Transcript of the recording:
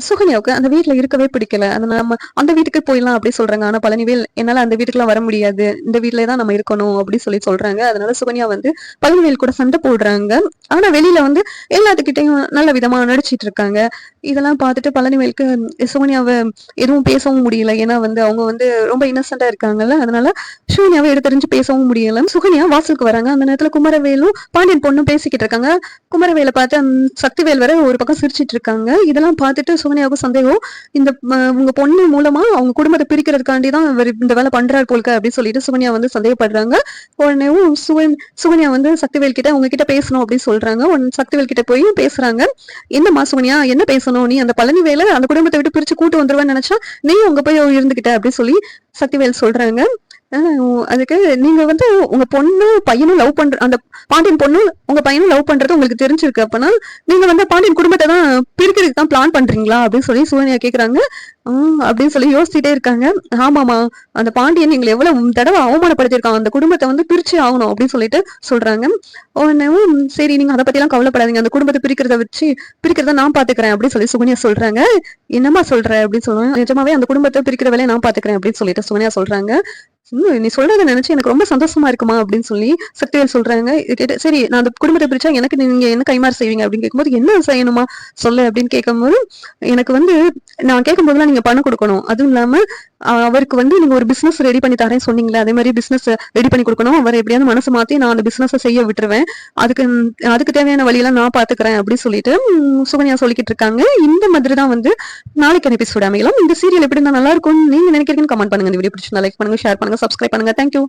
சுகன்யாவுக்கு அந்த வீட்ல இருக்கவே பிடிக்கல. அதனால நம்ம அந்த வீட்டுக்கு போயிடலாம் அப்படி சொல்றாங்க. ஆனா பழனிவேல் என்னால அந்த வீட்டுக்குலாம் வர முடியாது. இந்த வீட்லயே தான் நம்ம இருக்கணும் அப்படி சொல்றாங்க. அதனால சுகன்யா வந்து பழனிவேல் கூட சண்டை போடுறாங்க. ஆனா வெளியில வந்து எல்லாத்துக்கிட்டயும் நல்ல விதமா நடிச்சிட்டு இருக்காங்க. இதெல்லாம் பார்த்துட்டு பழனிவேலுக்கு சுகன்யாவ எதுவும் பேசவும் முடியல. ஏன்னா வந்து அவங்க வந்து ரொம்ப இன்னசென்ட்டா இருக்காங்கல்ல. அதனால சுகன்யாவ எடுத்தெறிஞ்சு பேசவும் முடியல. சுகன்யா வாசலுக்கு வராங்க. அந்த நேரத்துல குமரவேலும் பாண்டியன் பொண்ணும் பேசிக்கிட்டு இருக்காங்க. குமரவேல பார்த்து சக்திவேல் வேற ஒரு பக்கம் சிரிச்சிட்டு இருக்காங்க. இதெல்லாம் பார்த்துட்டு சுகன்யாவுக்கு சந்தேகம். இந்த உங்க பொண்ணு மூலமா அவங்க குடும்பத்தை பிரிக்கிறதுக்காண்டி தான் இவர் இந்த வேலை பண்றாரு போல்க அப்படின்னு சொல்லிட்டு சுகன்யா வந்து சந்தேகப்படுறாங்க. உடனேவும் சுகன்யா வந்து சக்திவேல் கிட்ட உங்ககிட்ட பேசணும் அப்படின்னு சொல்றாங்க. சக்திவேல் கிட்ட போய் பேசுறாங்க. என்னம்மா சுகன்யா என்ன பேசணும்? நீ அந்த பழனிவேலை அந்த குடும்பத்தை விட்டு பிரிச்சு கூட்டு வந்துருவேன்னு நினைச்சா நீ உங்க போய் இருந்துகிட்ட அப்படின்னு சொல்லி சக்திவேல் சொல்றாங்க. அதுக்கு நீங்க வந்து உங்க பொண்ணு பையனும் லவ் பண்ற அந்த பாண்டியன் பொண்ணு உங்க பையனும் லவ் பண்றது உங்களுக்கு தெரிஞ்சிருக்கு. அப்பனா நீங்க வந்து பாண்டியன் குடும்பத்தை தான் பிரிக்கிறதுக்கு தான் பிளான் பண்றீங்களா அப்படின்னு சொல்லி சுகன்யா கேக்குறாங்க. அப்படின்னு சொல்லி யோசிச்சுட்டே இருக்காங்க. ஆமாமா, அந்த பாண்டியன் எங்களை எவ்வளவு தடவை அவமானப்படுத்திருக்கான், அந்த குடும்பத்தை வந்து பிரிச்சு ஆகணும் அப்படின்னு சொல்லிட்டு சொல்றாங்க. உடனேவும் சரி நீங்க அதை பத்தி எல்லாம் கவலைப்படாதீங்க, அந்த குடும்பத்தை பிரிக்கிறத நான் பாத்துக்கிறேன் அப்படின்னு சொல்லி சுகன்யா சொல்றாங்க. என்னமா சொல்ற அப்படின்னு சொல்லுவாங்க. நிஜமாவே அந்த குடும்பத்தை பிரிக்கிற வேலையை நான் பாத்துக்கிறேன் அப்படின்னு சொல்லிட்டு சுகன்யா சொல்றாங்க. நீ சொல்றதை நினைச்சு எனக்கு ரொம்ப சந்தோஷமா இருக்குமா அப்படின்னு சொல்லி சக்திவேல் சொல்றாங்க. சரி நான் அந்த குடும்பத்தை பிரிச்சா எனக்கு நீங்க என்ன கைமாறு செய்வீங்க அப்படின்னு கேட்கும்போது என்ன செய்யணுமா சொல்லு அப்படின்னு கேட்கும்போது எனக்கு வந்து நான் கேட்கும் போதெல்லாம் நீங்க பணம் கொடுக்கணும். அதுவும் இல்லாம அவருக்கு வந்து நீங்க ஒரு பிசினஸ் ரெடி பண்ணி தரேன்னு சொன்னீங்களே, அதே மாதிரி பிசினஸ் ரெடி பண்ணி கொடுக்கணும். அவர் எப்படியாவது மனசு மாத்தி நான் அந்த பிசினஸ் செய்ய விட்டுருவேன். அதுக்கு அதுக்கு தேவையான வழியெல்லாம் நான் பாத்துக்கிறேன் அப்படின்னு சொல்லிட்டு சுகன்யா சொல்லிக்கிட்டு இருக்காங்க. இந்த மாதிரி தான் வந்து நாளைக்கு எபிசோட் அமையலாம். இந்த சீரியல் எப்படி நல்லா இருக்கும்னு நீங்க நினைக்கிறீங்கன்னு கமெண்ட் பண்ணுங்க. இந்த வீடியோ பிடிச்சிருந்தா லைக் பண்ணுங்க, ஷேர் பண்ணுங்க, சப்ஸ்கிரைப் பண்ணுங்க. தேங்க்யூ.